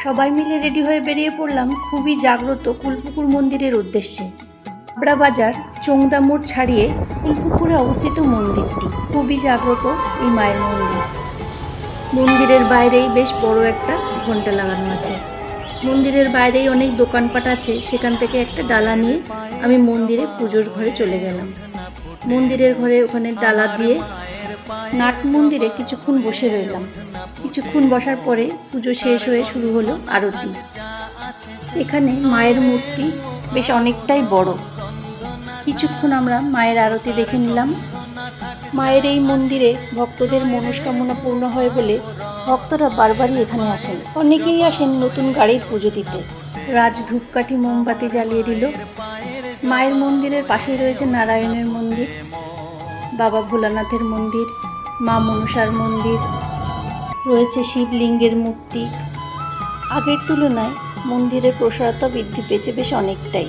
সবাই মিলে রেডি হয়ে বেরিয়ে পড়লাম খুবই জাগ্রত কুলপুকুর মন্দিরের উদ্দেশ্যে। হাবড়া বাজার চোংদা মোড় ছাড়িয়ে কুলপুকুরে অবস্থিত মন্দিরটি। খুবই জাগ্রত এই মায়ের মন্দির। মন্দিরের বাইরেই বেশ বড় একটা ঘন্টা লাগানো আছে। মন্দিরের বাইরেই অনেক দোকানপাট আছে, সেখান থেকে একটা ডালা নিয়ে আমি মন্দিরে পুজোর ঘরে চলে গেলাম। মন্দিরের ঘরে ওখানে ডালা দিয়ে নাট মন্দিরে কিছুক্ষণ বসে রইলাম। কিছুক্ষণ বসার পরে পুজো শেষ হয়ে শুরু হলো আরতি। এখানে মায়ের মূর্তি বেশ অনেকটাই বড়। কিছুক্ষণ আমরা মায়ের আরতি দেখে নিলাম। মায়ের এই মন্দিরে ভক্তদের মনস্কামনা পূর্ণ হয় বলে ভক্তরা বারবারই এখানে আসেন। অনেকেই আসেন নতুন গাড়ির পুজো দিতে। রাজ ধূপকাঠি মোমবাতি জ্বালিয়ে দিল। মায়ের মন্দিরের পাশেই রয়েছে নারায়ণের মন্দির, বাবা ভোলানাথের মন্দির, মা মনসার মন্দির, রয়েছে শিবলিঙ্গের মূর্তি। আগের তুলনায় মন্দিরের প্রসারতা বৃদ্ধি পেয়েছে বেশ অনেকটাই।